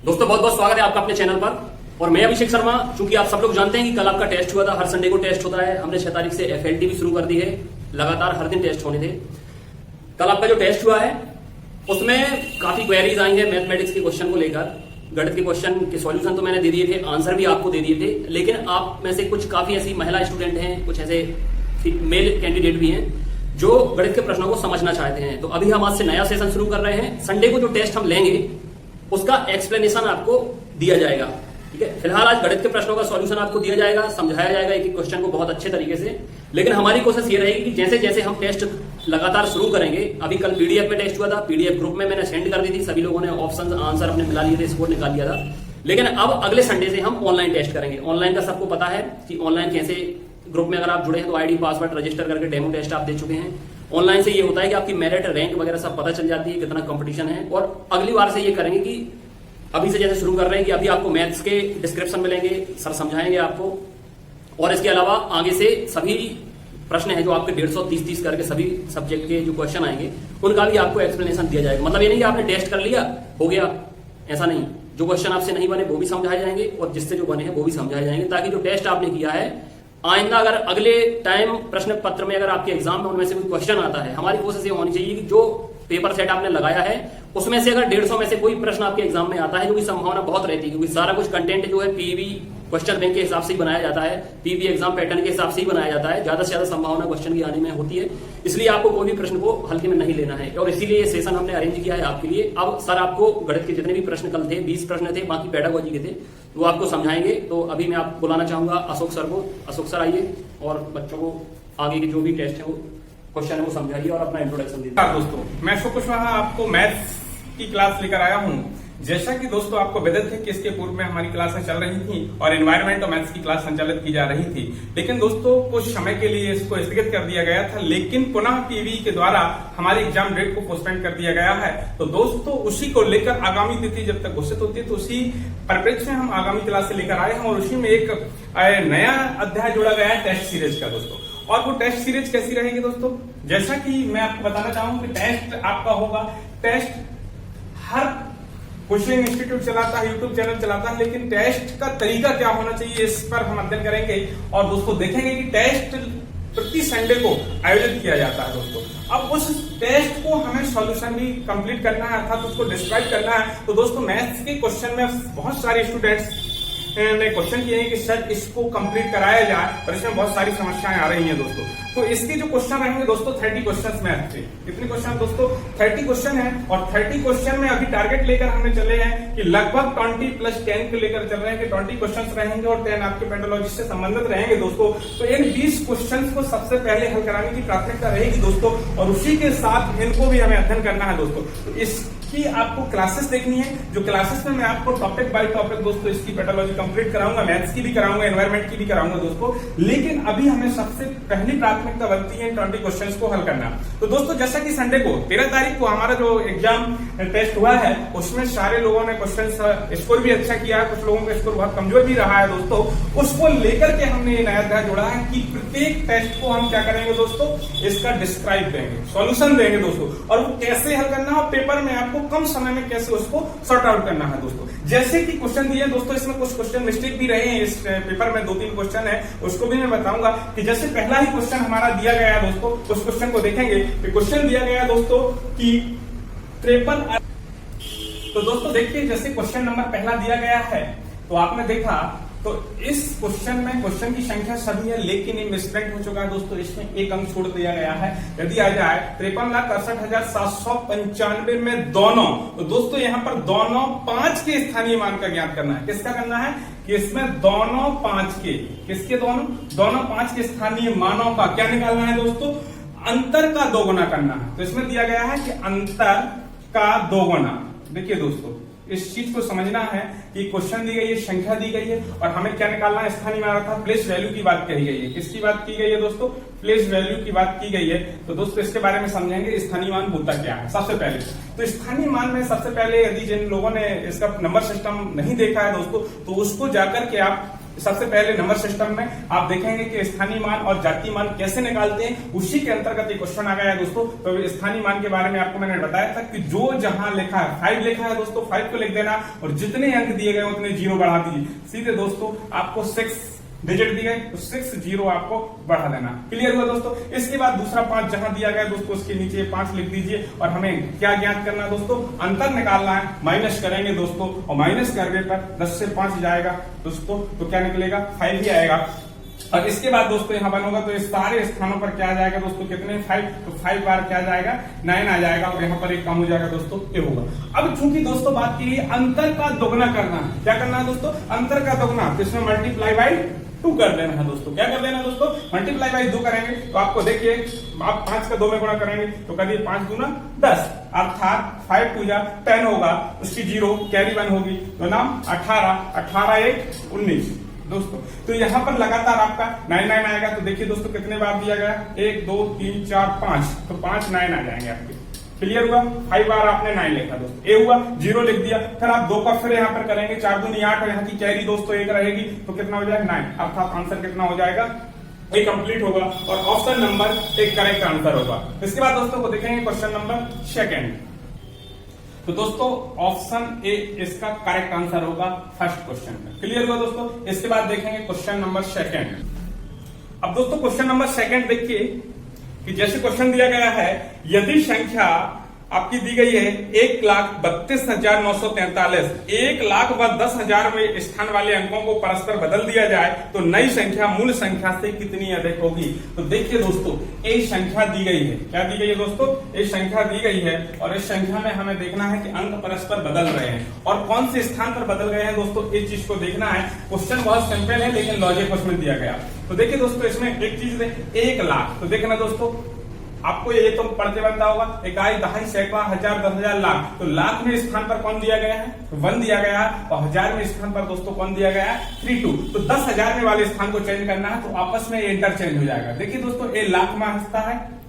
दोस्तों बहुत बहुत स्वागत है आपका अपने चैनल पर। और मैं अभिषेक शर्मा। चूंकि आप सब लोग जानते हैं कि कल आपका टेस्ट हुआ था, हर संडे को टेस्ट होता है। हमने 6 तारीख से FLT भी शुरू कर दी है, लगातार हर दिन टेस्ट होने थे। कल आपका जो टेस्ट हुआ है उसमें काफी क्वेरीज आई हैं मैथमेटिक्स के क्वेश्चन को लेकर। गणित के क्वेश्चन के सॉल्यूशन तो मैंने दे दिए थे, आंसर भी आपको दे दिए थे, लेकिन आप में से कुछ काफी ऐसी महिला स्टूडेंट हैं, कुछ ऐसे मेल कैंडिडेट भी हैं जो गणित के प्रश्नों को समझना चाहते हैं। तो अभी हम आज से नया सेशन शुरू कर रहे हैं। संडे को जो टेस्ट हम लेंगे उसका एक्सप्लेनेशन आपको दिया जाएगा, ठीक है। फिलहाल आज गणित के प्रश्नों का सॉल्यूशन आपको दिया जाएगा, समझाया जाएगा एक एक क्वेश्चन को बहुत अच्छे तरीके से। लेकिन हमारी कोशिश ये रहेगी कि जैसे जैसे हम टेस्ट लगातार शुरू करेंगे, अभी कल PDF में टेस्ट हुआ था, PDF ग्रुप में मैंने सेंड कर दी थी, सभी लोगों ने ऑप्शन आंसर अपने मिला लिए थे, स्कोर निकाल लिया था। लेकिन अब अगले संडे से हम ऑनलाइन टेस्ट करेंगे। ऑनलाइन का सबको पता है कि ऑनलाइन कैसे, ग्रुप में अगर आप जुड़े हैं तो ID पासवर्ड रजिस्टर करके डेमो टेस्ट आप दे चुके हैं। ऑनलाइन से ये होता है कि आपकी मेरिट रैंक वगैरह सब पता चल जाती है, कितना कंपटीशन है। और अगली बार से ये करेंगे कि अभी से जैसे शुरू कर रहे हैं कि अभी आपको मैथ्स के डिस्क्रिप्शन मिलेंगे, सर समझाएंगे आपको। और इसके अलावा आगे से सभी प्रश्न है जो आपके 150-30 करके सभी सब्जेक्ट के जो क्वेश्चन आएंगे उनका भी आपको एक्सप्लेनेशन दिया जाएगा। मतलब ये नहीं कि आपने टेस्ट कर लिया हो गया, ऐसा नहीं। जो क्वेश्चन आपसे नहीं बने वो भी समझाए जाएंगे और जिससे जो बने हैं वो भी समझाए जाएंगे, ताकि जो टेस्ट आपने किया है आइंदा अगर अगले टाइम प्रश्न पत्र में अगर आपके एग्जाम में उनमें से कोई क्वेश्चन आता है, हमारी कोशिश ये होनी चाहिए कि जो पेपर सेट आपने लगाया है उसमें से अगर 150 में से कोई प्रश्न आपके एग्जाम में आता है, जो की संभावना बहुत रहती है क्योंकि सारा कुछ कंटेंट जो है PV क्वेश्चन बैंक के हिसाब से ही बनाया जाता है, PV एग्जाम पैटर्न के हिसाब से ही बनाया जाता है। ज्यादा से ज्यादा संभावना क्वेश्चन की आने में होती है, इसलिए आपको कोई भी प्रश्न को हल्के में नहीं लेना है। और इसीलिए ये सेशन हमने अरेंज किया है आपके लिए। अब सर आपको गणित के जितने भी प्रश्न कल थे, 20 प्रश्न थे, बाकी पेडागोजी के थे, वो आपको समझाएंगे। तो अभी मैं आप बुलाना चाहूंगा अशोक सर को। अशोक सर आइए और बच्चों को आगे के जो भी टेस्ट है वो क्वेश्चन है वो समझाइए और अपना इंट्रोडक्शन दीजिए। दोस्तों मैं अशोक कुशवाहा आपको मैथ्स की क्लास लेकर आया हूँ। जैसा कि दोस्तों आपको विदित है कि इसके पूर्व में हमारी क्लासें चल रही थी और एनवायरमेंट और मैथ्स की क्लास संचालित की जा रही थी, लेकिन दोस्तों कुछ समय के लिए इसको स्थगित कर दिया गया था। लेकिन पुनः PV के द्वारा हमारी एग्जाम डेट को पोस्टपोन कर दिया गया है। तो दोस्तों उसी को लेकर आगामी तिथि जब तक घोषित होती है तो उसी परिप्रेक्ष्य में हम आगामी क्लास से लेकर आए हैं और उसी में एक नया अध्याय जोड़ा गया है टेस्ट सीरीज का दोस्तों। और वो टेस्ट सीरीज कैसी रहेगी दोस्तों, जैसा कि मैं आपको बताना चाहूंगा कि टेस्ट आपका होगा, टेस्ट हर कोचिंग इंस्टीट्यूट चलाता है, यूट्यूब चैनल चलाता है, लेकिन टेस्ट का तरीका क्या होना चाहिए इस पर हम अध्ययन करेंगे। और दोस्तों देखेंगे कि टेस्ट प्रति संडे को आयोजित किया जाता है दोस्तों। अब उस टेस्ट को हमें सॉल्यूशन भी कंप्लीट करना है, अर्थात उसको डिस्क्राइब करना है। तो दोस्तों मैथ्स के क्वेश्चन में बहुत सारे स्टूडेंट्स ने क्वेश्चन किए हैं कि सर इसको कंप्लीट कराया जाए, पर इसमें बहुत सारी समस्याएं आ रही हैं दोस्तों। तो इसके जो क्वेश्चन रहेंगे दोस्तों 30 क्वेश्चन मैथ के। कितने क्वेश्चन दोस्तों? 30 क्वेश्चन है। और 30 क्वेश्चन में अभी टारगेट लेकर हमने चले हैं कि लगभग 20+10 के लेकर चल रहे हैं कि 20 क्वेश्चन रहेंगे और 10 आपके पेडोलॉजी से संबंधित रहेंगे दोस्तों। तो इन 20 क्वेश्चन को सबसे पहले हल कराने की प्राथमिकता रहेगी दोस्तों, और उसी के साथ इनको भी हमें अध्ययन करना है दोस्तों। तो इसकी आपको क्लासेस देखनी है, जो क्लासेस में मैं आपको टॉपिक बाय टॉपिक दोस्तों इसकी पेडोलॉजी कंप्लीट कराऊंगा, मैथ्स की भी कराऊंगा, एनवायरमेंट की भी कराऊंगा दोस्तों। लेकिन अभी हमें सबसे पहली प्राथमिकता बनती है 20 क्वेश्चंस को हल करना। तो दोस्तों जैसा कि संडे को 13 तारीख को हमारा जो एग्जाम टेस्ट हुआ है उसमें सारे लोगों ने क्वेश्चन स्कोर भी अच्छा किया है, कुछ लोगों का स्कोर बहुत कमजोर भी रहा है दोस्तों। उसको लेकर के हमने ये नया अध्याय जोड़ा है कि प्रत्येक टेस्ट को हम क्या करेंगे दोस्तों, इसका डिस्क्राइब देंगे, सॉल्यूशन देंगे दोस्तों, और वो कैसे हल करना है, पेपर में आपको कम समय में कैसे उसको सॉर्ट आउट करना है दोस्तों। जैसे कि क्वेश्चन दिए दोस्तों, इसमें कुछ क्वेश्चन मिस्टेक भी रहे हैं इस पेपर में, 2-3 क्वेश्चन है, उसको भी मैं बताऊंगा। कि जैसे पहला ही क्वेश्चन हमारा दिया गया दोस्तों, उस क्वेश्चन को देखेंगे। क्वेश्चन दिया गया दोस्तों कि 53। तो दोस्तों देखिए, जैसे क्वेश्चन नंबर पहला दिया गया है तो आपने देखा, तो इस क्वेश्चन में क्वेश्चन की संख्या सभी है, लेकिन ये मिसप्रिंट हो चुका है दोस्तों, इसमें एक अंक छोड़ दिया गया है। यदि आ जाए 53,68,795 में दोनों, तो दोस्तों यहाँ पर दोनों 5 के स्थानीय मान का ज्ञात करना है। किसका करना है कि इसमें दोनों 5 के, किसके दोनों 5 के स्थानीय मानों का क्या निकालना है दोस्तों, अंतर का दोगुना करना है। तो इसमें दिया गया है कि अंतर का दोगुना। देखिए दोस्तों इस चीज को समझना है कि क्वेश्चन दी गई है, संख्या दी गई है और हमें क्या निकालना है, स्थानीय मान था, प्लेस वैल्यू की बात कही गई है। किसकी बात की गई है दोस्तों, प्लेस वैल्यू की बात की गई है। तो दोस्तों इसके बारे में समझेंगे स्थानीय मान होता क्या है। सबसे पहले तो स्थानीय मान में सबसे पहले, यदि जिन लोगों ने इसका नंबर सिस्टम नहीं देखा है दोस्तों, तो उसको जाकर के आप सबसे पहले नंबर सिस्टम में आप देखेंगे कि स्थानीय मान और जातीय मान कैसे निकालते हैं, उसी के अंतर्गत ये क्वेश्चन आ गया है दोस्तों। तो स्थानीय मान के बारे में आपको मैंने बताया था कि जो जहां लिखा है 5 लिखा है दोस्तों 5 को लिख देना और जितने अंक दिए गए उतने 0 बढ़ा दीजिए। सीधे दोस्तों आपको 6 डिजिट दिए गए तो 6 0 आपको बढ़ा देना। क्लियर हुआ दोस्तों। इसके बाद दूसरा 5 जहां दिया गया दोस्तों उसके नीचे 5 लिख दीजिए और हमें क्या ज्ञात करना है दोस्तों, अंतर निकालना है। माइनस करेंगे दोस्तों और माइनस करने पर 10 से 5 जाएगा दोस्तों तो क्या निकलेगा 5 ही आएगा। और इसके बाद दोस्तों यहाँ बनोगा तो इस सारे स्थानों पर क्या आ जाएगा दोस्तों, कितने 5, तो 5 बार क्या जाएगा 9 आ जाएगा और यहाँ पर एक कम हो जाएगा दोस्तों, ये होगा। अब चूंकि दोस्तों बात की अंतर का दोगुना करना है, क्या करना है दोस्तों, अंतर का दोगुना, तो इसमें मल्टीप्लाई बाई 2 कर देना है दोस्तों। क्या कर देना दोस्तों, मल्टीप्लाई बाई 2 करेंगे तो आपको देखिए आप 5 का 2 में गुणा करेंगे तो करिए 5 गुना 10 अर्थात 5 2 10 होगा, उसकी 0 कैरी 1 होगी तो नाम 18, 18 1 19 दोस्तों। तो यहाँ पर लगातार आपका 9 आएगा। तो देखिए दोस्तों कितने बार दिया गया, 1 2 3 4 5, तो 5 9 आ जाएंगे आपके। क्लियर हुआ। 5 बार आपने 9 लिखा दोस्तों, ये हुआ 0 लिख दिया। फिर आप 2 का फिर यहाँ पर करेंगे, 4 दूनी 8 और यहाँ की कैरी दोस्तों 1 रहेगी तो कितना हो जाएगा 9, अर्थात आंसर कितना हो जाएगा, ये कंप्लीट होगा और ऑप्शन नंबर एक करेक्ट आंसर होगा। इसके बाद दोस्तों को देखेंगे क्वेश्चन नंबर 2। तो दोस्तों ऑप्शन ए इसका करेक्ट आंसर होगा फर्स्ट क्वेश्चन में। क्लियर हुआ दोस्तों। इसके बाद देखेंगे क्वेश्चन नंबर 2। अब दोस्तों क्वेश्चन नंबर 2 देखिए कि जैसे क्वेश्चन दिया गया है, यदि संख्या आपकी दी गई है 1,32,943, 1,10,000 में स्थान वाले अंकों को परस्पर बदल दिया जाए तो नई संख्या मूल संख्या से कितनी अधिक होगी। तो देखिए दोस्तों एक संख्या दी गई है, क्या दी गई है दोस्तों, एक संख्या दी गई है और इस संख्या में हमें देखना है कि अंक परस्पर बदल रहे हैं और कौन से स्थान पर बदल गए हैं दोस्तों, इस चीज को देखना है। क्वेश्चन बहुत सिंपल है लेकिन लॉजिक उसमें दिया गया। तो देखिए दोस्तों इसमें एक चीज 1 लाख, तो देखना दोस्तों आपको ये तो पढ़ते बनता होगा, इकाई, दहाई, सैकड़ा, हजार, 10,000, लाख। तो लाख में स्थान पर कौन दिया गया है, 1 दिया गया है और हजार में स्थान पर दोस्तों कौन दिया गया है, 32। तो 10,000 में वाले स्थान को चेंज करना है तो आपस में इंटरचेंज हो जाएगा। देखिए दोस्तों ये लाख में हिस्सा है,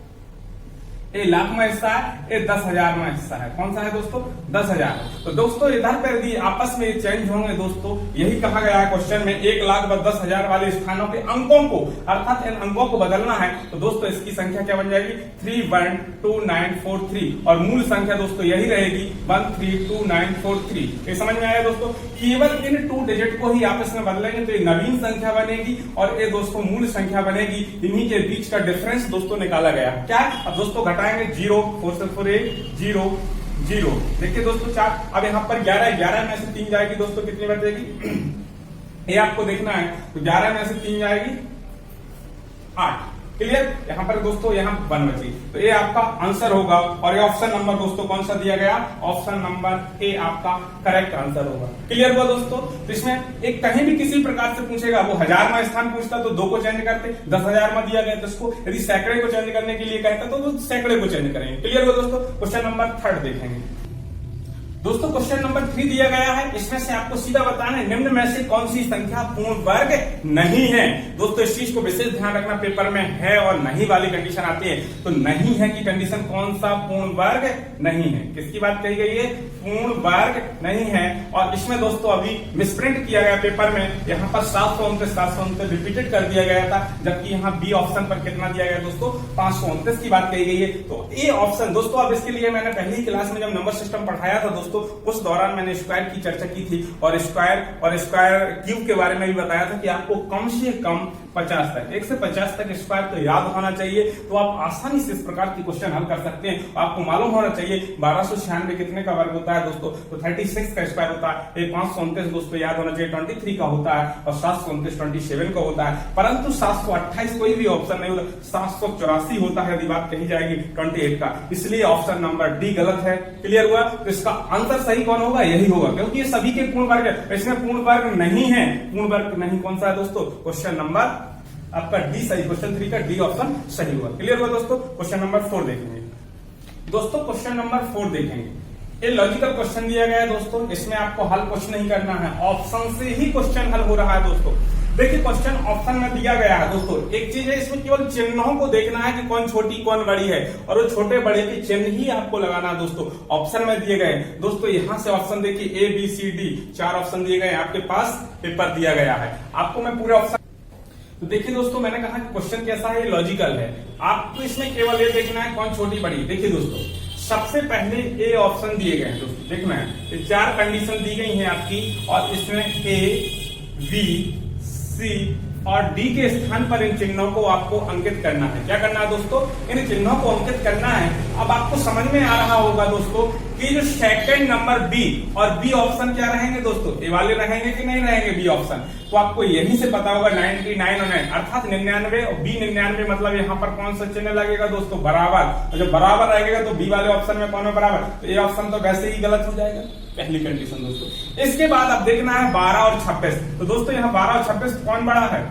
ये लाख में हिस्सा है, ये 10,000 में हिस्सा है। कौन सा है दोस्तों, 10,000। तो दोस्तों इधर पर भी आपस में चेंज होंगे दोस्तों, यही कहा गया है क्वेश्चन में। 1,10,000 वाले स्थानों के अंकों को अर्थात इन अंकों को बदलना है तो दोस्तों इसकी संख्या क्या बन जाएगी, 312943 और मूल संख्या दोस्तों यही रहेगी 132943। ये समझ में आया दोस्तों। केवल इन 2 डिजिट को ही आपस में बदलेंगे तो ये नवीन संख्या बनेगी और ये दोस्तों मूल संख्या बनेगी। इन्हीं के बीच का डिफरेंस दोस्तों निकाला गया। क्या, अब दोस्तों घटाएंगे 0 4 से 4 8 0 0। देखिए दोस्तों 4, अब यहाँ पर 11 में से 3 जाएगी दोस्तों, कितनी बचेगी ये आपको देखना है। तो 11 में से 3 जाएगी 8। क्लियर। यहाँ पर दोस्तों यहाँ 1 बची, तो ये आपका आंसर होगा और ये ऑप्शन नंबर दोस्तों कौन सा दिया गया, ऑप्शन नंबर ए आपका करेक्ट आंसर होगा। क्लियर हुआ दोस्तों। तो इसमें एक कहीं भी किसी प्रकार से पूछेगा, वो 1000 में स्थान पूछता तो 2 को चेंज करते, 10,000 में दिया गया तो इसको, यदि सैकड़े को चेंज करने के लिए कहता तो सैकड़े को चेंज करेंगे। क्लियर हुआ दोस्तों। क्वेश्चन नंबर 3 देखेंगे दोस्तों। क्वेश्चन नंबर 3 दिया गया है, इसमें से आपको सीधा बताना है निम्न में से कौन सी संख्या पूर्ण वर्ग नहीं है। दोस्तों इस चीज को विशेष ध्यान रखना, पेपर में है और नहीं वाली कंडीशन आती है। तो नहीं है की कंडीशन कौन सा पूर्ण वर्ग नहीं है, किसकी बात कही गई है, पूर्ण वर्ग नहीं है। और इसमें दोस्तों अभी मिसप्रिंट किया गया पेपर में, यहाँ पर 729 रिपीटेड कर दिया गया था, जबकि यहाँ बी ऑप्शन पर कितना दिया गया दोस्तों, 529 की बात कही गई है। तो ए ऑप्शन दोस्तों, अब इसके लिए मैंने पहली क्लास में जब नंबर सिस्टम पढ़ाया था दोस्तों, उस दौरान मैंने स्क्वायर की चर्चा की थी और स्क्वायर क्यूब के बारे में भी बताया था कि आपको कम से कम 50 तक, 1 से 50 तक स्क्वायर तो याद होना चाहिए। तो आप आसानी से इस प्रकार की क्वेश्चन हल कर सकते हैं। आपको मालूम होना चाहिए 1296 कितने का वर्ग होता है दोस्तों, तो 36 का स्क्वायर होता है। 529 दोस्तों याद होना चाहिए 23 का होता है और 729 27 का होता है। परंतु 728 कोई भी ऑप्शन नहीं होता, 784 होता है यदि बात कही जाएगी 28 का, इसलिए ऑप्शन नंबर डी गलत है। क्लियर हुआ। तो इसका आंसर सही कौन होगा, यही होगा, क्योंकि ये सभी के पूर्ण वर्ग है, इसमें पूर्ण वर्ग नहीं है। पूर्ण वर्ग नहीं कौन सा है दोस्तों, क्वेश्चन नंबर आपका डी सही, क्वेश्चन 3 का डी ऑप्शन सही हुआ। क्लियर हुआ दोस्तों। क्वेश्चन नंबर 4 देखेंगे दोस्तों। क्वेश्चन नंबर 4 देखेंगे, ये लॉजिकल क्वेश्चन दिया गया है दोस्तों, इसमें आपको हल कुछ नहीं करना है, ऑप्शन से ही क्वेश्चन हल हो रहा है दोस्तों। देखिए क्वेश्चन ऑप्शन में दिया गया है दोस्तों, एक चीज है इसमें केवल चिन्हों को देखना है कि कौन छोटी कौन बड़ी है, और वो छोटे बड़े के चिन्ह ही आपको लगाना है दोस्तों। ऑप्शन में दिए गए दोस्तों, यहां से ऑप्शन देखिए ABCD 4 ऑप्शन दिए गए, आपके पास पेपर दिया गया है। आपको मैं पूरे ऑप्शन तो देखिए दोस्तों, मैंने कहा कि क्वेश्चन कैसा है, लॉजिकल है। आपको इसमें केवल ये देखना है कौन छोटी बड़ी। देखिए दोस्तों, सबसे पहले ए ऑप्शन दिए गए हैं दोस्तों, देखना है ये 4 कंडीशन दी गई हैं आपकी, और इसमें A, B, C और D के स्थान पर इन चिन्हों को आपको अंकित करना है। क्या करना है दोस्तों, इन चिन्हों को अंकित करना है। अब आपको समझ में आ रहा होगा दोस्तों कि जो सेकंड नंबर B और B ऑप्शन क्या रहेंगे दोस्तों, ए वाले रहेंगे कि नहीं रहेंगे B ऑप्शन, तो आपको यहीं से पता होगा 99 और 9 अर्थात 99 और B 99, मतलब यहाँ पर कौन सा चिन्ह लगेगा दोस्तों, बराबर। और जब बराबर रहेगा तो B वाले ऑप्शन में कौन है बराबर, तो ये ऑप्शन तो वैसे ही गलत हो जाएगा, पहली कंडीशन दोस्तों। इसके बाद अब देखना है 12 और 26, तो दोस्तों यहाँ 12 और 26 कौन बड़ा है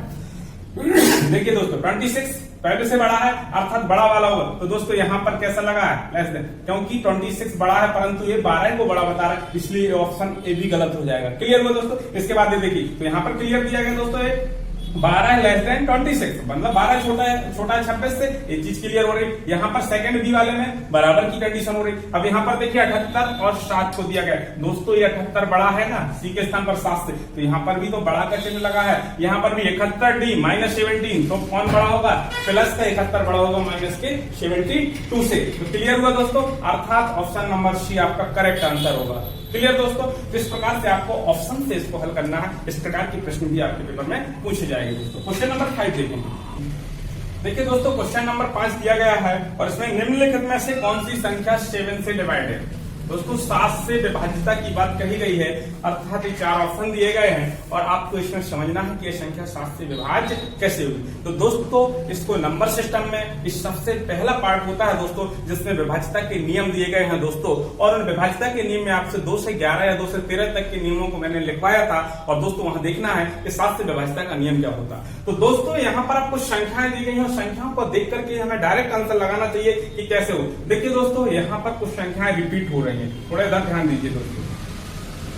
देखिए दोस्तों 26 पहले से बड़ा है, अर्थात बड़ा वाला होगा, तो दोस्तों यहाँ पर कैसा लगा है लेस देन, क्योंकि 26 बड़ा है परंतु ये 12 को बड़ा बता रहा है, इसलिए ऑप्शन ए भी गलत हो जाएगा। क्लियर हुआ दोस्तों। इसके बाद ये देखिए, तो यहाँ पर क्लियर दिया गया दोस्तों, ये 12 लेस देन 26, मतलब 12 छोटा है 26 से, ये चीज क्लियर हो रही। यहाँ पर सेकंड बी वाले में बराबर की कंडीशन हो रही। अब यहाँ पर देखिए 78 और 7 को दिया गया है दोस्तों, ये 78 बड़ा है ना सी के स्थान पर 7 से, तो यहाँ पर भी तो बड़ा का चिन्ह लगा है। यहाँ पर भी 71D माइनस 17, तो कौन बड़ा होगा, प्लस का 71 बड़ा होगा माइनस के 72 से। तो क्लियर हुआ दोस्तों, अर्थात ऑप्शन नंबर सी आपका करेक्ट आंसर होगा। क्लियर दोस्तों। तो इस प्रकार से आपको ऑप्शन से इसको हल करना है। इस प्रकार के प्रश्न भी आपके पेपर में पूछे जाएंगे दोस्तों। क्वेश्चन नंबर 5 देखेंगे। देखिए दोस्तों, क्वेश्चन नंबर 5 दिया गया है और इसमें निम्नलिखित में से कौन सी संख्या 7 से डिवाइड है। दोस्तों 7 से विभाज्यता की बात कही गई है, अर्थात ये 4 ऑप्शन दिए गए हैं और आपको इसमें समझना है कि ये संख्या 7 से विभाज्य कैसे हुई। तो दोस्तों इसको नंबर सिस्टम में इस सबसे पहला पार्ट होता है दोस्तों, जिसमें विभाज्यता के नियम दिए गए हैं दोस्तों, और उन विभाज्यता के नियम में आपसे 2 से 11 या 2 से 13 तक के नियमों को मैंने लिखवाया था, और दोस्तों वहां देखना है कि 7 से विभाज्यता का नियम क्या होता। तो दोस्तों यहाँ पर आपको संख्याएं दी गई हैं, संख्याओं को देख करके हमें डायरेक्ट आंसर लगाना चाहिए कि कैसे हो। देखिए दोस्तों, यहाँ पर कुछ संख्याएं रिपीट हो रही है, थोड़ा इधर ध्यान दीजिए दोस्तों।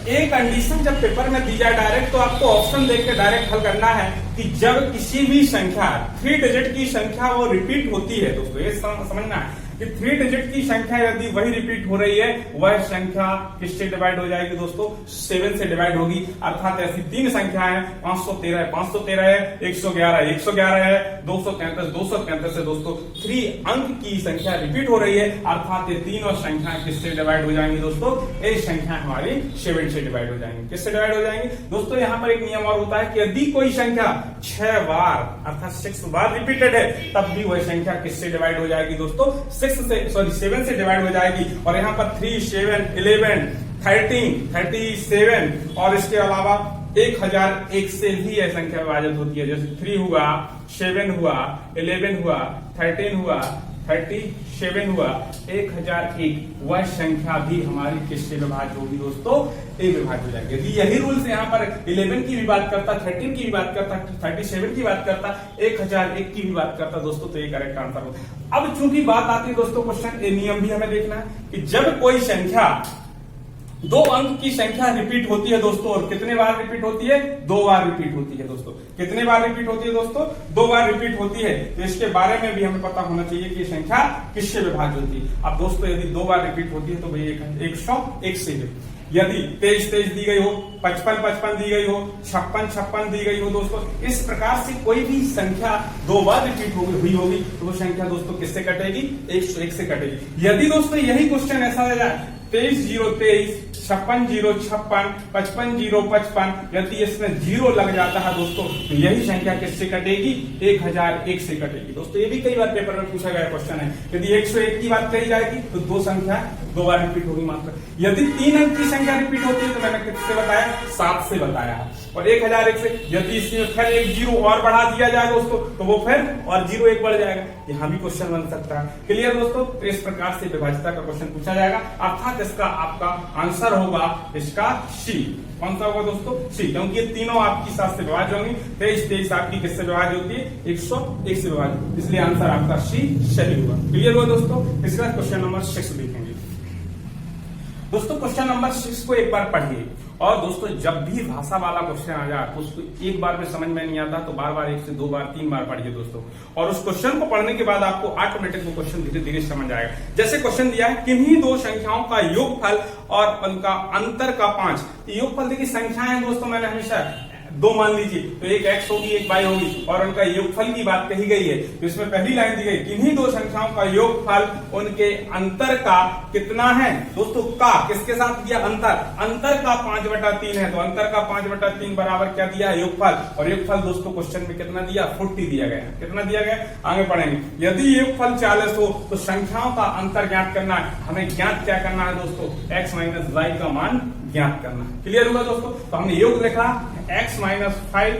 एक कंडीशन जब पेपर में दी जाए डायरेक्ट, तो आपको ऑप्शन देख के डायरेक्ट हल करना है कि जब किसी भी संख्या 3 डिजिट की संख्या वो रिपीट होती है दोस्तों, ये समझना है कि 3 डिजिट की संख्या यदि वही रिपीट हो रही है, वह संख्या किससे डिवाइड हो जाएगी दोस्तों, 7 से डिवाइड होगी। अर्थात ऐसी 3 संख्याएं हैं, 513 है 513 है, 111 111 है, 233 233 है दोस्तों। 3 अंक की संख्या रिपीट हो रही है, अर्थात ये तीनों संख्याएं किससे डिवाइड हो जाएंगी दोस्तों, ये संख्या हमारी 7 से डिवाइड हो जाएंगी। किससे डिवाइड हो जाएंगी दोस्तों, यहाँ पर एक नियम और होता है कि यदि कोई संख्या 6 बार अर्थात 6 बार रिपीटेड है, तब भी वह संख्या किससे डिवाइड हो जाएगी दोस्तों, 7 से डिवाइड हो जाएगी। और यहाँ पर 3 7 11 13 37 और इसके अलावा 1001 से भी यह संख्या विभाजित होती है, जैसे 3 हुआ 7 हुआ 11 हुआ 13 हुआ 37 हुआ 1001, वह संख्या भी हमारी किससे विभाज्य होगी दोस्तों, ए विभाज्य हो जाएगी। यदि यही रूल्स यहाँ पर 11 की भी बात करता, 13 की भी बात करता, 37 की बात करता, 1001 की भी बात करता दोस्तों, तो ये करेक्ट आंसर होता। अब चूंकि बात आती है दोस्तों क्वेश्चन, ये नियम भी हमें देखना है कि जब कोई संख्या 2 अंक की संख्या रिपीट होती है दोस्तों, और कितने बार रिपीट होती है, 2 बार रिपीट होती है दोस्तों। कितने बार रिपीट होती है दोस्तों, 2 बार रिपीट होती है, तो इसके बारे में भी हमें पता होना चाहिए कि संख्या किससे विभाज्य होती है। अब दोस्तों यदि 2 बार रिपीट होती है तो भाई 101 से है। यदि 23 दी गई हो, 55 दी गई हो, 56 दी गई हो दोस्तों, इस प्रकार से कोई भी संख्या 2 बार रिपीट हुई होगी, तो वो संख्या दोस्तों किससे कटेगी, 101 से कटेगी। यदि दोस्तों यही क्वेश्चन ऐसा हो जाए 23 0 23 56 0 55, यदि इसमें 0 लग जाता है दोस्तों, तो यही संख्या किससे कटेगी, 1001 से कटेगी दोस्तों। ये भी कई बार पेपर में पूछा गया क्वेश्चन है। यदि 101 की बात कही जाएगी तो 2 संख्या 2 बार रिपीट होगी मात्र। यदि 3 अंक की संख्या रिपीट होती है तो मैंने किससे बताया, 7 से बताया। और 1001 से यदि इसमें फिर एक 0 और बढ़ा दिया जाए दोस्तों, तो वो फिर और 0 1 बढ़ जाएगा। यहाँ भी क्वेश्चन बन सकता है। क्लियर दोस्तों। तो इस प्रकार से विभाज्यता का क्वेश्चन पूछा जाएगा, अर्थात इसका आपका आंसर होगा इसका सी। कौन सा होगा दोस्तों, सी, क्योंकि ये तीनों आपकी 7 से विभाज्य होंगी। 23 आपकी किससे विभाज्य होती है, 101 से विभाज्य, इसलिए आंसर आपका सी सही होगा। क्लियर हुआ दोस्तों। इसके बाद क्वेश्चन नंबर 6 देखेंगे दोस्तों। क्वेश्चन नंबर 6 को एक बार पढ़िए और दोस्तों जब भी भाषा वाला क्वेश्चन आ जाए तो उसको एक बार में समझ में नहीं आता तो बार बार 1 से 2 बार 3 बार पढ़िए दोस्तों, और उस क्वेश्चन को पढ़ने के बाद आपको ऑटोमेटिक वो क्वेश्चन धीरे धीरे समझ आएगा। जैसे क्वेश्चन दिया है किन्हीं दो संख्याओं का योगफल और उनका अंतर का 5। योगफल देखिए संख्याएं दोस्तों मैंने हमेशा 2 मान लीजिए, तो एक x होगी एक y होगी और उनका योगफल की बात कही गई है। तो इसमें पहली लाइन दी गई किन्हीं दो संख्याओं का योगफल उनके अंतर का कितना है दोस्तों, का किसके साथ दिया अंतर, अंतर का 5/3 है, तो अंतर का 5/3 बराबर क्या दिया है योगफल, और योगफल दोस्तों क्वेश्चन में कितना दिया 40 दिया गया, कितना दिया गया आगे पढ़ेंगे। यदि योगफल 40 हो तो संख्याओं का अंतर ज्ञात करना है, हमें ज्ञात क्या करना है दोस्तों, x माइनस y का मान ज्ञात करना है। क्लियर हुआ दोस्तों, तो हमने योग लिखा x माइनस 5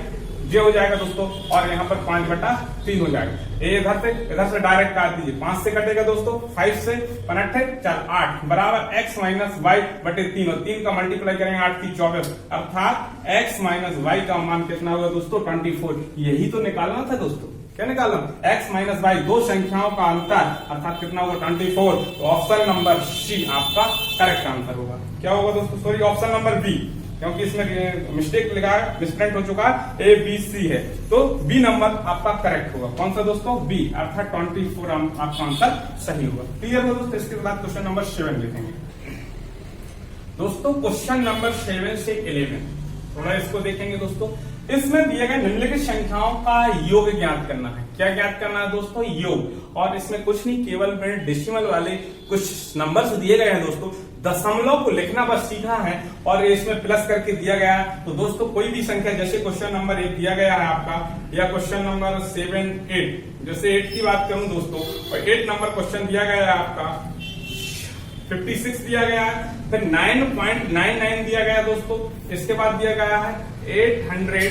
ये हो जाएगा दोस्तों, और यहाँ पर 5/3 हो जाएगा। ये इधर से डायरेक्ट काट दीजिए, 5 से कटेगा दोस्तों, 5 से 5 4 8 बराबर x माइनस y बटे 3, और 3 का मल्टीप्लाई करेंगे 8 3 24, अर्थात x माइनस y का मान कितना होगा दोस्तों 24। यही तो निकालना था दोस्तों, क्या निकालना, x माइनस y दो संख्याओं का अंतर अर्थात कितना होगा 24। तो ऑप्शन नंबर सी आपका करेक्ट आंसर होगा। क्या होगा दोस्तों, सॉरी ऑप्शन नंबर बी, क्योंकि इसमें मिस्टेक लिखा है, मिसप्रिंट हो चुका है, ए बी सी है, तो बी नंबर आपका करेक्ट होगा। कौन सा दोस्तों, बी, अर्थात 24 आपका आंसर सही होगा। क्लियर हो दोस्तों, इसके बाद क्वेश्चन नंबर 7 लिखेंगे दोस्तों। क्वेश्चन नंबर 7 से 11 थोड़ा इसको देखेंगे दोस्तों। इसमें दिए गए निम्नलिखित संख्याओं का योग ज्ञात करना है। क्या ज्ञात करना है दोस्तों, योग, और इसमें कुछ नहीं, केवल मैंने डेसिमल वाले कुछ नंबर्स दिए गए हैं दोस्तों, दशमलव को लिखना बस सीखना है, और इसमें प्लस करके दिया गया है। तो दोस्तों कोई भी संख्या, जैसे क्वेश्चन नंबर 1 दिया गया है आपका, या क्वेश्चन नंबर 7 8, जैसे 8 की बात करूं दोस्तों, और 8 नंबर क्वेश्चन दिया गया है आपका 56 दिया गया है, फिर 9.99 दिया गया है दोस्तों, इसके बाद दिया गया है 800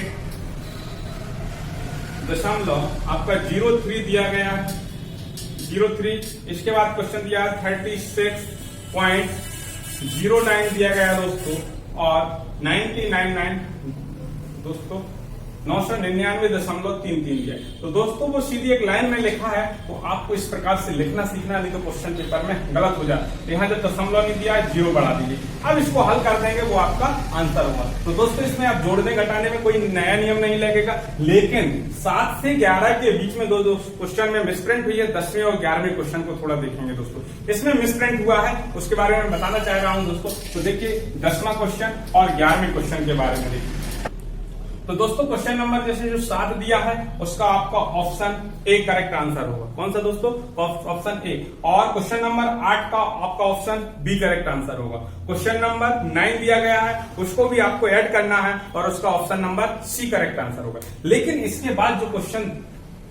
दशमलव आपका 03 दिया गया है 03, इसके बाद क्वेश्चन दिया है 36.09 दिया गया दोस्तों, और 999 दोस्तों 999.33 दिया। तो दोस्तों वो सीधी एक लाइन में लिखा है, तो आपको इस प्रकार से लिखना सीखना, नहीं तो क्वेश्चन पेपर में गलत हो जाए। यहाँ जो दशमलव नहीं दिया है 0 बढ़ा दीजिए। अब इसको हल कर देंगे, वो आपका आंसर होगा। तो दोस्तों इसमें आप जोड़ने घटाने में कोई नया नियम नहीं लगेगा, लेकिन 7 से 11 के बीच में दो क्वेश्चन में मिसप्रिंट हुई है। 10वें और 11वें क्वेश्चन को थोड़ा देखेंगे दोस्तों। इसमें मिसप्रिंट हुआ है, उसके बारे में बताना चाह रहा हूं दोस्तों। तो देखिए 10वां क्वेश्चन और 11वें क्वेश्चन के बारे में देखिए। तो दोस्तों क्वेश्चन नंबर जैसे जो 7 दिया है, उसका आपका ऑप्शन ए करेक्ट आंसर होगा। कौन सा दोस्तों, ऑप्शन ए। और क्वेश्चन नंबर 8 का आपका ऑप्शन बी करेक्ट आंसर होगा। क्वेश्चन नंबर 9 दिया गया है, उसको भी आपको ऐड करना है, और उसका option number C correct answer होगा। लेकिन इसके बाद जो क्वेश्चन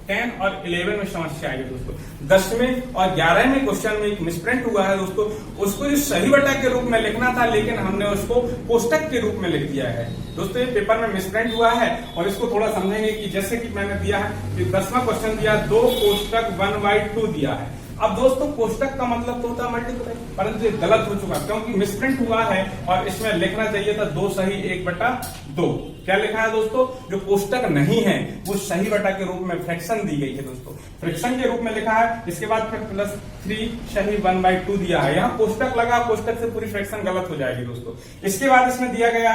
10 और 11 में समस्या आई है दोस्तों, 10वें और 11वें क्वेश्चन में एक मिसप्रिंट हुआ है दोस्तों। उसको जो सही बटा के रूप में लिखना था, लेकिन हमने उसको कोष्टक के रूप में लिख दिया है दोस्तों। ये पेपर में मिसप्रिंट हुआ है, और इसको थोड़ा समझेंगे कि जैसे कि मैंने दिया है कि 10वां क्वेश्चन दिया 2 कोष्टक 1/2 दिया है। अब दोस्तों कोष्टक का मतलब तो होता है मल्टीप्लाई, परंतु ये गलत हो चुका क्योंकि मिसप्रिंट हुआ है, और इसमें लिखना चाहिए था 2 सही 1/2। क्या लिखा है दोस्तों, जो कोष्टक नहीं है वो सही बटा के रूप में फ्रैक्शन दी गई है दोस्तों, फ्रैक्शन के रूप में लिखा है। इसके बाद फिर +3 सही 1/2 दिया है, यहाँ कोष्टक लगा, कोष्टक से पूरी फ्रैक्शन गलत हो जाएगी दोस्तों। इसके बाद इसमें दिया गया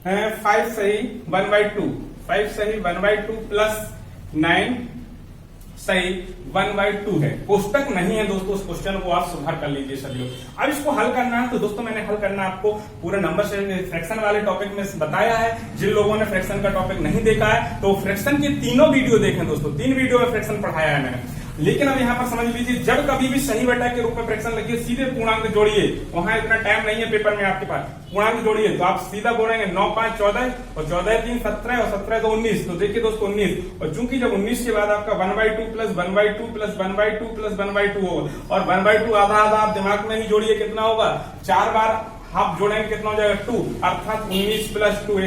है 5 सही 1/2, 5 सही 1/2 प्लस 9 सही 1/2 है, कोष्टक नहीं है दोस्तों। उस क्वेश्चन को आप सुधार कर लीजिए सभी लोग। अब इसको हल करना है, तो दोस्तों मैंने हल करना आपको पूरे नंबर से फ्रैक्शन वाले टॉपिक में बताया है। जिन लोगों ने फ्रैक्शन का टॉपिक नहीं देखा है, तो फ्रैक्शन के तीनों वीडियो देखें दोस्तों, 3 वीडियो में फ्रैक्शन पढ़ाया है मैंने। लेकिन अब यहाँ पर समझ लीजिए, जब कभी भी सही बटा के रूप में फ्रैक्शन लगिए, सीधे पूर्णांक जोड़िए। वहां इतना टाइम नहीं है पेपर में आपके पास, पूर्णांक जोड़िए तो आप सीधा बोलेंगे 9 5 14, और 14 3 17, और 17 2 19। तो देखिए दोस्तों 19, और चूंकि जब 19 के बाद आपका 1/2 प्लस 1/2 प्लस 1/2 प्लस 1/2 होगा, और 1/2 आधा आधा आप दिमाग में ही जोड़िए, कितना होगा, 4 बार हाफ जोड़ेंगे कितना हो जाएगा 2, अर्थात 19 प्लस 2 =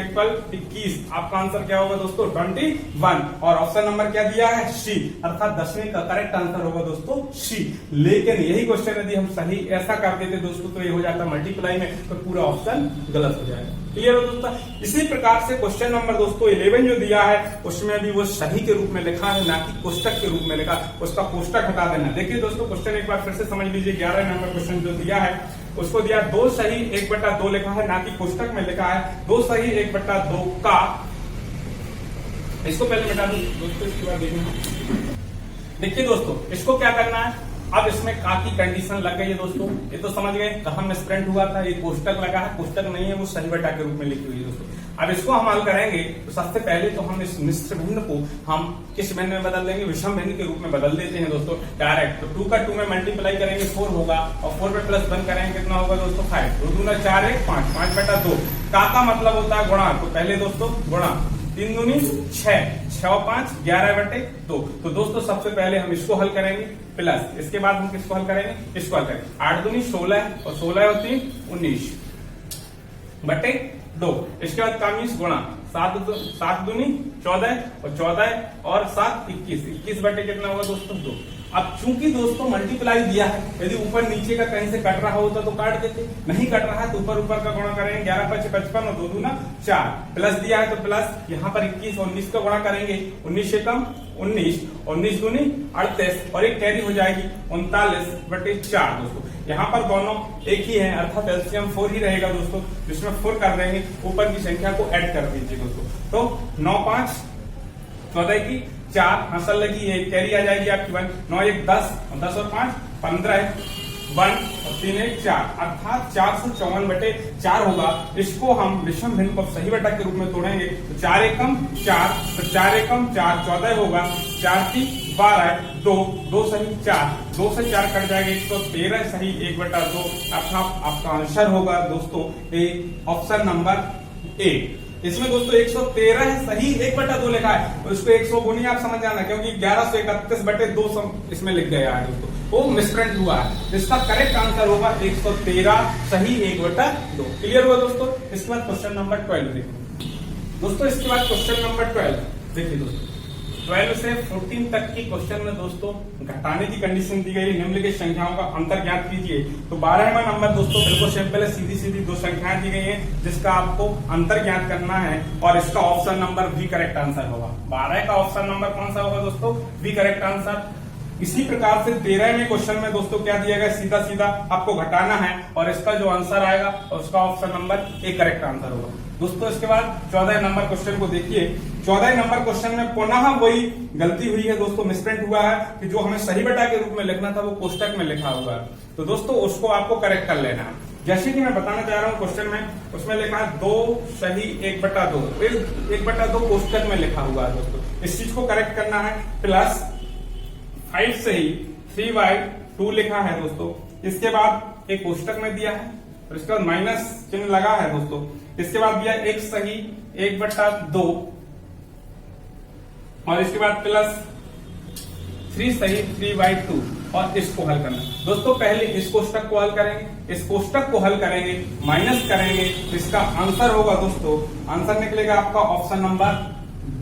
21। आपका आंसर क्या होगा दोस्तों 21। और ऑप्शन नंबर क्या दिया है, सी, अर्थात 10वें का करेक्ट आंसर होगा दोस्तों सी। लेकिन यही क्वेश्चन यदि हम सही ऐसा कर देते दोस्तों, तो ये हो जाता मल्टीप्लाई में, तो पूरा ऑप्शन गलत हो जाएगा। क्लियर हो दोस्तों। इसी प्रकार से क्वेश्चन नंबर दोस्तों 11 जो दिया है, उसमें भी वो सही के रूप में लिखा है, ना कि कोष्टक के रूप में लिखा, उसका कोष्टक हटा देना। देखिए दोस्तों क्वेश्चन एक बार फिर से समझ लीजिए। 11 नंबर क्वेश्चन जो दिया है, उसको दिया 2 सही 1/2 लिखा है, ना कि पुस्तक में लिखा है 2 सही 1/2 का। इसको पहले मिटा दो दोस्तों, इसके बाद देखना। देखिए दोस्तों, इसको क्या करना है, अब इसमें का की कंडीशन लग गई है दोस्तों, ये तो समझ गए कहाँ मिसप्रिंट हुआ था, ये कोष्टक लगा है, पुस्तक नहीं है, वो सही बटा के रूप में लिखी हुई है दोस्तों। अब इसको हम हल करेंगे तो सबसे पहले तो हम इस मिश्र भिन्न को हम किस भिन्न में बदल देंगे, विषम भिन्न के रूप में बदल देते हैं दोस्तों डायरेक्ट। तो 2 का 2 में मल्टीप्लाई करेंगे 4 होगा, और 4 पे प्लस 1 करेंगे कितना होगा दोस्तों 5, 2 दूना 4 1 5, 5/2। का मतलब होता है गुणा, तो पहले दोस्तों गुणा, 3 दूनी 6, 6 और 5 11/2। तो दोस्तों सबसे पहले हम इसको हल करेंगे, प्लस इसके बाद हम किसको हल करेंगे, इसको हल करेंगे। 8 दूनी 16 और 16 होती 19/2। इसके बाद का मीन्स गुणा, 7 दूनी 14 और 14 और 7 21 बटे कितना होगा दोस्तों 2। अब चूंकि दोस्तों मल्टीप्लाई दिया है, यदि ऊपर नीचे का कहीं से कट रहा होता तो काट देते, नहीं कट रहा है तो ऊपर ऊपर का गुणा करेंगे, 11 5 55 और 2 दूना 4, प्लस दिया है तो प्लस, यहाँ पर 21 और 19 का गुणा करेंगे, 19 से कम 19, 19 दूनी 38 और एक कैरी हो जाएगी 39/4 दोस्तों। यहाँ पर दोनों एक ही है, अर्थात एलसीएम 4 ही रहेगा दोस्तों, जिसमें 4 कर देंगे, ऊपर की संख्या को ऐड कर दीजिए दोस्तों। तो 9 5 14 की 4 हंसल लगी, एक कैरी आ जाएगी आपकी 1, 9 1 10 और 10 और 5 15, 1 और 3 1 4, अर्थात 454/4 होगा। इसको हम विषम भिन्न को सही बटा के रूप में तोड़ेंगे तो 4 एकम 4, तो 4 एकम 4 14 होगा, 4 3 12, 2 सही 4, 2 से 4 कट जाएगा, 113 सही 1/2, अर्थात आपका आंसर होगा दोस्तों ए, ऑप्शन नंबर ए। इसमें दोस्तों 113 सही 1/2 लिखा है, और इसको 100 बोनी आप समझ जाना, क्योंकि 1131/2 इसमें लिख गया है दोस्तों, वो मिसप्रिंट हुआ है। इसका करेक्ट आंसर होगा 113 सही 1/2। क्लियर हुआ दोस्तों। इसके बाद क्वेश्चन नंबर 12 देखो दोस्तों, इसके बाद क्वेश्चन नंबर 12 देखिए दोस्तों, 12 से 14 तक की क्वेश्चन में दोस्तों घटाने की कंडीशन दी गई, निम्नलिखित संख्याओं का अंतर ज्ञात कीजिए। तो 12वां नंबर दोस्तों बिल्कुल सिंपल है, सीधी सीधी 2 संख्याएं दी गई हैं जिसका आपको अंतर ज्ञात करना है, और इसका option number B correct answer होगा। 12 का ऑप्शन नंबर कौन सा होगा दोस्तों, बी करेक्ट आंसर। इसी प्रकार से 13वें क्वेश्चन में दोस्तों क्या दिया गया, सीधा सीधा आपको घटाना है, और इसका जो आंसर आएगा उसका option number A correct answer होगा दोस्तों। इसके बाद 14 नंबर क्वेश्चन को देखिए। 14 नंबर क्वेश्चन में पुनः वही गलती हुई है दोस्तों, मिसप्रिंट हुआ है कि जो हमें सही बटा के रूप में लिखना था वो कोष्टक में लिखा हुआ है, तो दोस्तों उसको आपको करेक्ट कर लेना है। जैसे कि मैं बताना चाह रहा हूँ क्वेश्चन में, उसमें लिखा है 2 सही 1/2, 1/2 कोष्टक में लिखा हुआ है दोस्तों, इस चीज को करेक्ट करना है। प्लस 5 सही 3/2 लिखा है दोस्तों, इसके बाद एक कोष्टक में दिया है, और इसके बाद माइनस चिन्ह लगा है दोस्तों, इसके बाद दिया 1 सही 1/2, और इसके बाद प्लस 3 सही 3/2, और इसको हल करना दोस्तों। पहले इस कोष्टक को हल करेंगे, इस कोष्टक को हल करेंगे, माइनस करेंगे, इसका आंसर होगा दोस्तों, आंसर निकलेगा आपका ऑप्शन नंबर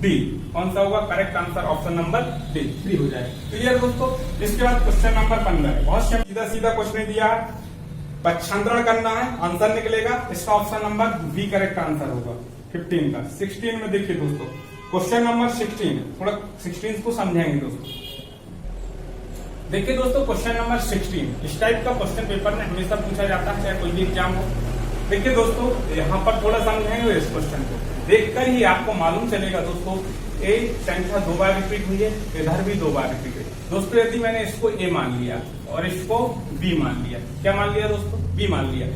डी। कौन सा होगा correct answer, option number D 3 हो जाएगा। क्लियर दोस्तों। इसके बाद क्वेश्चन नंबर 15 बहुत सीधा सीधा क्वेश्चन दिया है, पक्षांतरण करना है, आंसर निकलेगा, इसका option number B correct answer होगा 15 का। 16 में देखिए दोस्तों, क्वेश्चन नंबर 16, थोड़ा 16 को समझेंगे दोस्तों। देखिए दोस्तों क्वेश्चन नंबर 16, इस टाइप का क्वेश्चन पेपर में हमेशा पूछा जाता है, चाहे कोई भी एग्जाम हो। देखिए दोस्तों यहाँ पर थोड़ा समझेंगे इस क्वेश्चन को, देखकर ही आपको मालूम चलेगा दोस्तों, ए संख्या 2 बार रिपीट हुई है, इधर भी 2 बार रिपीट हुई है दोस्तों। यदि मैंने इसको ए मान लिया और इसको बी मान लिया, क्या मान लिया दोस्तों, बी मान लिया,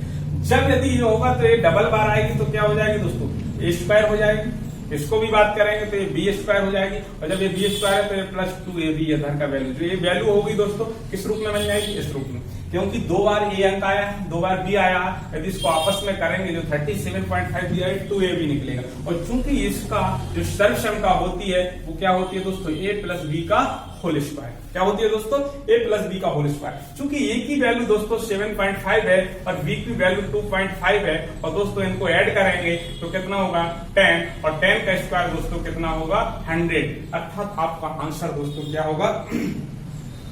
जब यदि ये होगा तो ये डबल बार आएगी तो क्या हो जाएगी दोस्तों, ए स्क्वायर हो जाएगी। इसको भी बात करेंगे तो ये बी स्क्वायर हो जाएगी, और जब ये बी स्क्वायर है तो ये +2ab इधर का वैल्यू, जो ये वैल्यू होगी दोस्तों किस रूप में बन जाएगी, इस रूप में, क्योंकि 2 बार ए अंक आया है, 2 बार बी आया है। यदि इसको आपस में करेंगे जो 37.5 दिया है 2ab निकलेगा, और चूंकि इसका जो सर्वसंख्या होती है वो क्या होती है दोस्तों, a + b का होल स्क्वायर। क्या होती है दोस्तों, a + b का होल स्क्वायर। चूंकि a की वैल्यू दोस्तों 7.5 है और b की वैल्यू 2.5 है, और दोस्तों इनको ऐड करेंगे तो कितना होगा 10, और 10 का स्क्वायर दोस्तों कितना होगा 100, अर्थात आपका आंसर दोस्तों क्या होगा,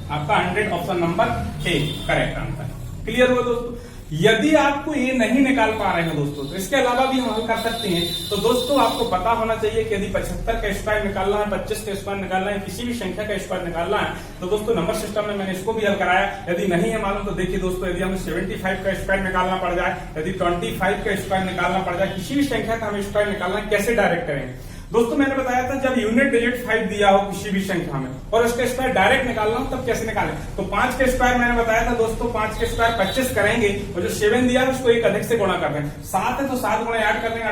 आपका 100 option number A correct answer. Clear हुआ दोस्तों। यदि आपको ये नहीं निकाल पा रहे हैं दोस्तों, तो इसके अलावा भी हम हल कर सकते हैं। तो दोस्तों आपको पता होना चाहिए कि यदि 75 का स्क्वायर निकालना है, 25 का स्क्वायर निकालना है, किसी भी संख्या का स्क्वायर निकालना है, तो दोस्तों नंबर सिस्टम में मैंने इसको भी हल कराया। यदि नहीं है मालूम तो देखिए दोस्तों, यदि हमें 75 का स्क्वायर निकालना पड़ जाए, यदि 25 का स्क्वायर निकालना पड़ जाए, किसी भी संख्या का हमें स्क्वायर निकालना है, कैसे डायरेक्ट करेंगे दोस्तों। मैंने बताया था जब यूनिट डिजिट 5 दिया हो किसी भी संख्या में और उसका स्क्वायर डायरेक्ट निकालना हो तब कैसे निकालें। तो 5 के स्क्वायर मैंने बताया था दोस्तों, 5 के स्क्वायर 25 करेंगे और जो 7 दिया है उसको एक अधिक से गुणा कर दें। 7 है तो 7 गुणा 8 कर देंगे,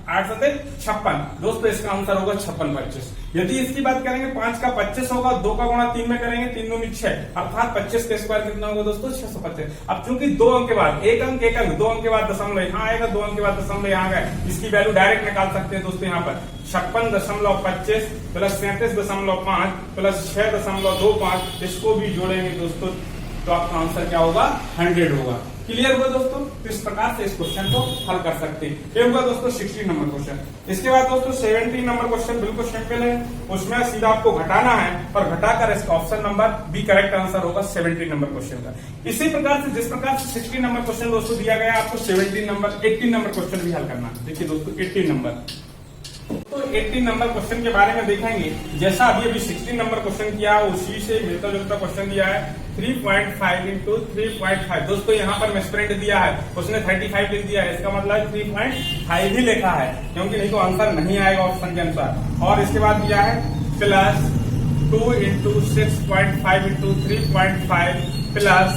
8 7 56 दोस्तों, इसका आंसर होगा 56 25। यदि इसकी बात करेंगे 5 का 25 होगा, 2 का गुणा 3 में करेंगे, 3 में 6 अर्थात 25 के स्क्वायर कितना होगा दोस्तों 625। अब चूंकि 2 अंक के बाद एक अंक 2 अंक के बाद दशमलव यहाँ आएगा, 2 अंक के बाद दशमलव यहाँ गए, इसकी वैल्यू डायरेक्ट निकाल सकते हैं दोस्तों। यहाँ पर 56.25 प्लस 37.5 प्लस 6.25 इसको भी जोड़ेंगे दोस्तों तो आपका आंसर क्या होगा 100 होगा। क्लियर हुआ दोस्तों। तो इस प्रकार से इस क्वेश्चन को हल कर सकते हैं। ये हुआ दोस्तों 16 नंबर क्वेश्चन। इसके बाद दोस्तों 17 नंबर क्वेश्चन बिल्कुल सिंपल है, उसमें सीधा आपको घटाना है और घटाकर इसका option number B correct answer होगा 17 नंबर क्वेश्चन का। इसी प्रकार से जिस प्रकार से 16 नंबर क्वेश्चन दोस्तों दिया गया आपको 18 नंबर क्वेश्चन भी हल करना। देखिए दोस्तों 18 नंबर, तो 18 नंबर क्वेश्चन के बारे में देखेंगे। जैसा अभी 16 नंबर क्वेश्चन किया उसी से मिलता जुलता क्वेश्चन दिया है 3.5 इंटू 3.5। दोस्तों यहाँ पर मिसप्रिंट दिया है, उसने 35 लिख दिया है, इसका मतलब 3.5 ही लिखा है क्योंकि नहीं तो आंसर नहीं आएगा ऑप्शन के अनुसार। और इसके बाद दिया है plus 2 into 6.5 into 3.5 plus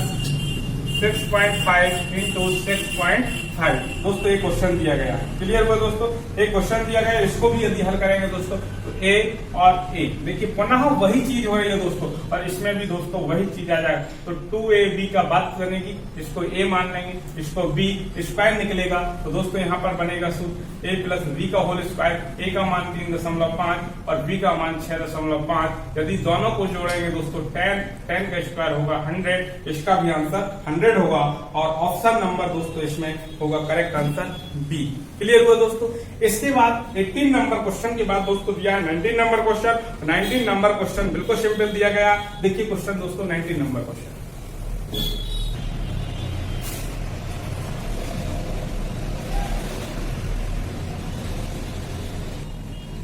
6.5 into 6.5 दोस्तों एक क्वेश्चन दिया गया है। क्लियर हुआ दोस्तों, एक क्वेश्चन दिया गया, इसको भी यदि हल करेंगे दोस्तों तो ए और ए देखिए पुनः वही चीज हो रही है दोस्तों, और इसमें भी दोस्तों वही चीज आ जाएगा। तो 2ab का बात करने की, इसको ए मान लेंगे, इसको बी स्क्वायर निकलेगा तो दोस्तों यहाँ पर बनेगा सूत्र ए प्लस बी का होल स्क्वायर। ए का मान 3.5 और बी का मान 6.5। यदि दोनों को जोड़ेंगे दोस्तों 10 का स्क्वायर होगा 100, इसका भी आंसर 100 होगा और ऑप्शन नंबर दोस्तों इसमें होगा करेक्ट आंसर बी। क्लियर हुआ दोस्तों। इसके बाद 18 नंबर क्वेश्चन के बाद दोस्तों दिया है 19 नंबर क्वेश्चन। 19 नंबर क्वेश्चन बिल्कुल सिंपल दिया गया। देखिए क्वेश्चन दोस्तों 19 नंबर क्वेश्चन,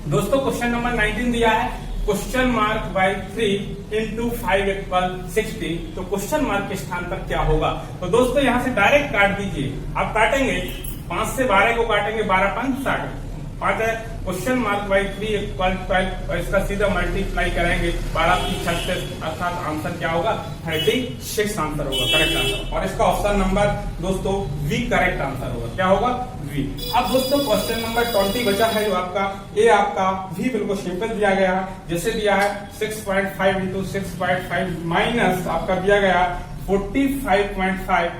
दोस्तों क्वेश्चन नंबर 19 दिया है question mark by 3 into 5 equal 60। तो क्वेश्चन मार्क के स्थान पर क्या होगा। तो दोस्तों यहाँ से डायरेक्ट काट दीजिए। आप काटेंगे 5 से 12 को काटेंगे, 12 5 60 5 है। क्वेश्चन मार्क बाई 3 इक्वल 12 और इसका सीधा मल्टीप्लाई करेंगे 12 की 36 अर्थात आंसर क्या होगा 36 आंसर होगा करेक्ट आंसर। और इसका ऑप्शन नंबर दोस्तों वी करेक्ट आंसर होगा। क्या होगा वी। अब दोस्तों क्वेश्चन नंबर 20 बचा है जो आपका ए आपका वी बिल्कुल सिंपल दिया गया है। जैसे दिया है 6.5 इंटू 6.5 माइनस आपका दिया गया 45.5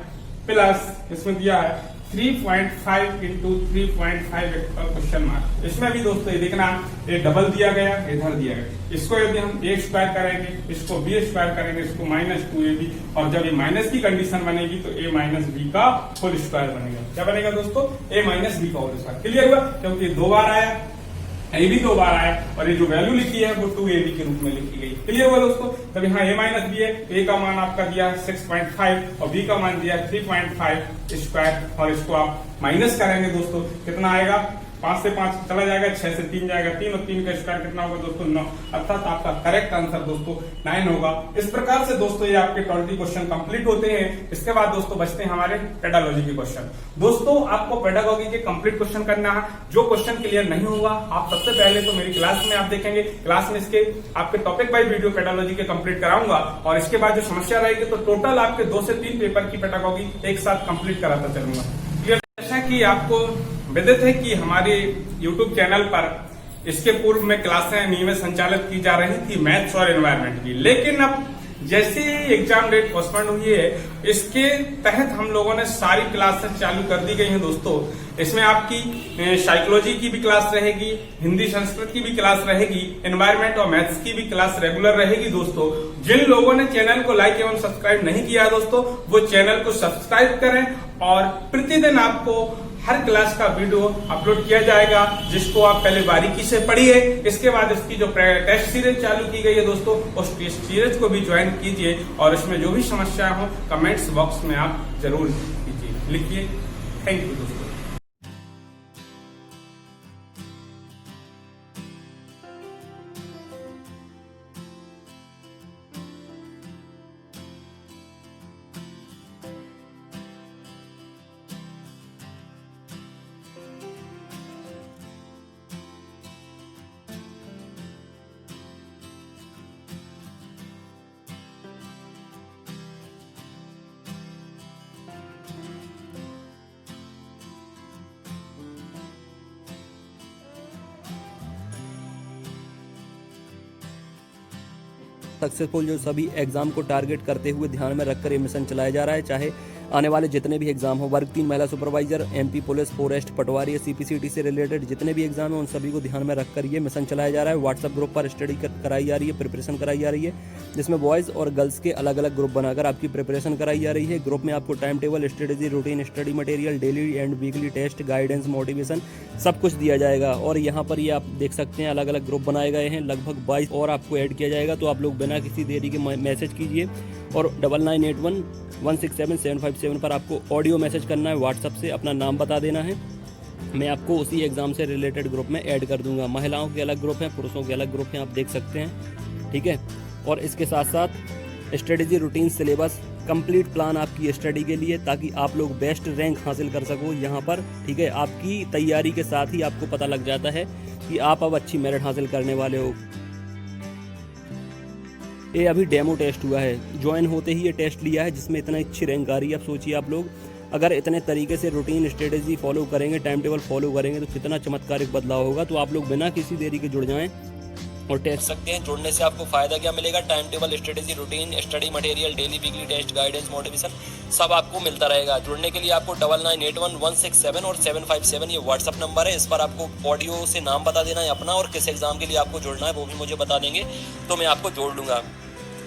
प्लस इसमें दिया है 3.5 इंटू 3.5 क्वेश्चन मार्क। इसमें भी दोस्तों ये देखना ये डबल दिया गया, इधर दिया गया। इसको यदि हम ए स्क्वायर करेंगे, इसको बी स्क्वायर करेंगे, इसको -2ab और जब ये माइनस की कंडीशन बनेगी तो a माइनस बी का होल स्क्वायर बनेगा। क्या बनेगा दोस्तों a माइनस बी का होल स्क्वायर। क्लियर हुआ, क्योंकि 2 बार आया, ए भी 2 बार आया और ये जो वैल्यू लिखी है वो 2ab के रूप में लिखी गई। क्लियर हुआ दोस्तों। तब यहाँ a माइनस बी है, a का मान आपका दिया है 6.5 और b का मान दिया है 3.5 स्क्वायर और इसको आप माइनस करेंगे दोस्तों कितना आएगा 5 से 5 चला जाएगा, 6 से 3 जाएगा, 3 और 3 का स्क्वायर कितना होगा दोस्तों 9 अर्थात आपका करेक्ट आंसर दोस्तों 9 होगा। इस प्रकार से दोस्तों ये आपके 20 क्वेश्चन कंप्लीट होते हैं। इसके बाद दोस्तों बचते हैं हमारे पेडालॉजी के क्वेश्चन। दोस्तों आपको पेडागॉजी के कंप्लीट क्वेश्चन करना है। जो क्वेश्चन क्लियर नहीं होगा आप सबसे पहले तो मेरी क्लास में आप देखेंगे, क्लास में इसके आपके टॉपिक बाय वीडियो पेडालॉजी के कंप्लीट कराऊंगा और इसके बाद जो समस्या रहेगी तो टोटल आपके 2 से 3 पेपर की पेडागॉजी एक साथ कंप्लीट कराता चलूंगा। जैसा कि आपको विदित है कि हमारे YouTube चैनल पर इसके पूर्व में क्लासें नियमित संचालित की जा रही थी मैथ्स और एनवायरनमेंट की, लेकिन अब जैसे एग्जाम डेट पोस्टपोन हुई है इसके तहत हम लोगों ने सारी क्लासेस चालू कर दी गई हैं दोस्तों। इसमें आपकी साइकोलॉजी की भी क्लास रहेगी, हिंदी संस्कृत की भी क्लास रहेगी, एनवायरनमेंट और मैथ्स की भी क्लास रेगुलर रहेगी दोस्तों। जिन लोगों ने चैनल को लाइक एवं सब्सक्राइब नहीं किया दोस्तों वो चैनल को सब्सक्राइब करें और प्रतिदिन आपको हर क्लास का वीडियो अपलोड किया जाएगा, जिसको आप पहले बारीकी से पढ़िए। इसके बाद इसकी जो टेस्ट सीरीज चालू की गई है दोस्तों, उस टेस्ट सीरीज को भी ज्वाइन कीजिए और इसमें जो भी समस्या हो कमेंट्स बॉक्स में आप जरूर कीजिए, लिखिए। थैंक यू दोस्तों। सक्सेसफुल जो सभी एग्जाम को टारगेट करते हुए ध्यान में रखकर ये मिशन चलाया जा रहा है, चाहे आने वाले जितने भी एग्जाम हो, वर्ग 3 महिला सुपरवाइजर, एमपी पुलिस, फॉरेस्ट, पटवारी, सीपीसीटी से रिलेटेड जितने भी एग्जाम है उन सभी को ध्यान में रखकर ये मिशन चलाया जा रहा है। व्हाट्सएप ग्रुप पर स्टडी कराई जा रही है, प्रिपरेशन कराई जा रही है, जिसमें बॉयज़ और गर्ल्स के अलग अलग ग्रुप बनाकर आपकी प्रिपरेशन कराई जा रही है। ग्रुप में आपको time table, strategy, routine, study material, daily and weekly test, guidance, motivation सब कुछ दिया जाएगा। और यहाँ पर ये आप देख सकते हैं अलग अलग ग्रुप बनाए गए हैं, लगभग 22 और आपको ऐड किया जाएगा। तो आप लोग बिना किसी देरी के मैसेज कीजिए और 9981167757 पर आपको ऑडियो मैसेज करना है। व्हाट्सएप से अपना नाम बता देना है, मैं आपको उसी एग्ज़ाम से रिलेटेड ग्रुप में ऐड कर दूंगा। महिलाओं के अलग ग्रुप हैं, पुरुषों के अलग ग्रुप हैं, आप देख सकते हैं, ठीक है। और इसके साथ साथ strategy, routine, syllabus, complete plan आपकी स्टडी के लिए, ताकि आप लोग बेस्ट रैंक हासिल कर सको यहाँ पर, ठीक है। आपकी तैयारी के साथ ही आपको पता लग जाता है कि आप अब अच्छी मेरिट हासिल करने वाले हो। ये अभी डेमो टेस्ट हुआ है, ज्वाइन होते ही ये टेस्ट लिया है, जिसमें इतना अच्छी रैंक आ रही है। अब सोचिए आप लोग अगर इतने तरीके से रूटीन, स्ट्रेटेजी फॉलो करेंगे, टाइम टेबल फॉलो करेंगे तो कितना चमत्कारिक बदलाव होगा। तो आप लोग बिना किसी देरी के जुड़ जाएं और टेस्ट सकते हैं। जुड़ने से आपको फायदा क्या मिलेगा? Time table, strategy, routine, study material, daily weekly test, guidance, motivation सब आपको मिलता रहेगा। जुड़ने के लिए आपको 99811677 और 757 ये व्हाट्सअप नंबर है, इस पर आपको ऑडियो से नाम बता देना है अपना और किस एग्जाम के लिए आपको जुड़ना है वो भी मुझे बता देंगे तो मैं आपको जोड़ लूँगा।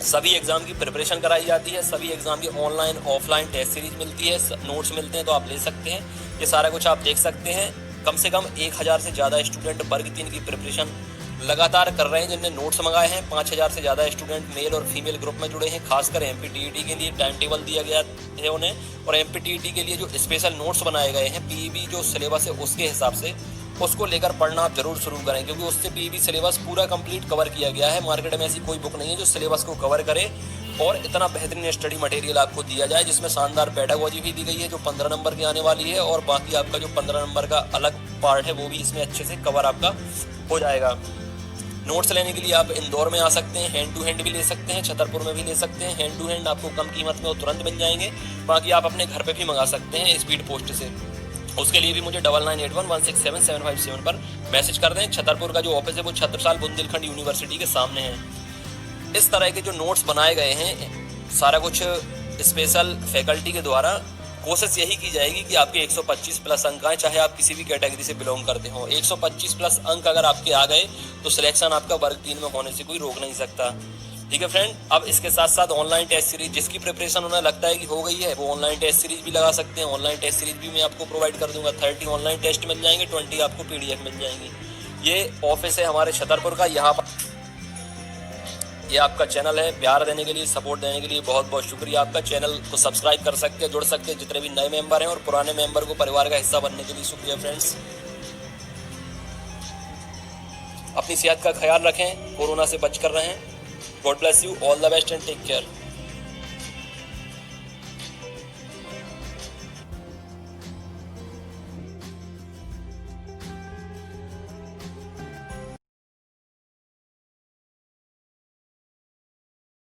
सभी एग्जाम की प्रिपरेशन कराई जाती है, सभी एग्जाम की ऑनलाइन ऑफलाइन टेस्ट सीरीज मिलती है, नोट्स मिलते हैं तो आप ले सकते हैं। ये सारा कुछ आप देख सकते हैं। कम से कम 1000 से ज़्यादा स्टूडेंट वर्ग 3 की प्रिपरेशन लगातार कर रहे हैं, जिनने नोट्स मंगाए हैं। 5000 से ज़्यादा स्टूडेंट मेल और फीमेल ग्रुप में जुड़े हैं। खासकर एमपीटीईटी के लिए टाइम टेबल दिया गया है उन्हें, और एमपीटीईटी के लिए जो स्पेशल नोट्स बनाए गए हैं पीईबी जो सिलेबस है उसके हिसाब से, उसको लेकर पढ़ना आप जरूर शुरू करें, क्योंकि उससे पीईबी सिलेबस पूरा कंप्लीट कवर किया गया है। मार्केट में ऐसी कोई बुक नहीं है जो सिलेबस को कवर करे और इतना बेहतरीन स्टडी मटेरियल आपको दिया जाए, जिसमें शानदार पेडागोजी भी दी गई है जो 15 नंबर की आने वाली है, और बाकी आपका जो 15 नंबर का अलग पार्ट है वो भी इसमें अच्छे से कवर आपका हो जाएगा। नोट्स लेने के लिए आप इंदौर में आ सकते हैं, हैंड टू हैंड भी ले सकते हैं, छतरपुर में भी ले सकते हैं। हैंड टू हैंड आपको कम कीमत में वो तुरंत मिल जाएंगे, बाकी आप अपने घर पे भी मंगा सकते हैं स्पीड पोस्ट से। उसके लिए भी मुझे 9981167757 पर मैसेज कर दें। छतरपुर का जो ऑफिस है वो छत्रसाल बुंदेलखंड यूनिवर्सिटी के सामने है। इस तरह के जो नोट्स बनाए गए हैं सारा कुछ स्पेशल फैकल्टी के द्वारा, कोशिश यही की जाएगी कि आपके 125 प्लस अंक आए, चाहे आप किसी भी कैटेगरी से बिलोंग करते हो। 125 प्लस अंक अगर आपके आ गए तो सिलेक्शन आपका वर्ग 3 में होने से कोई रोक नहीं सकता, ठीक है फ्रेंड। अब इसके साथ साथ ऑनलाइन टेस्ट सीरीज, जिसकी प्रिपरेशन उन्हें लगता है कि हो गई है, वो ऑनलाइन टेस्ट सीरीज भी लगा सकते हैं। ऑनलाइन टेस्ट सीरीज भी मैं आपको प्रोवाइड कर दूंगा। 30 ऑनलाइन टेस्ट मिल जाएंगे, 20 आपको पीडीएफ मिल जाएंगी। ये ऑफिस है हमारे छतरपुर का। यहाँ पर ये आपका चैनल है। प्यार देने के लिए, सपोर्ट देने के लिए बहुत बहुत शुक्रिया आपका। चैनल को सब्सक्राइब कर सकते हैं, जुड़ सकते हैं जितने भी नए मेंबर हैं, और पुराने मेंबर को परिवार का हिस्सा बनने के लिए शुक्रिया फ्रेंड्स। अपनी सेहत का ख्याल रखें, कोरोना से बच कर रहें। God bless you, all the best and take care.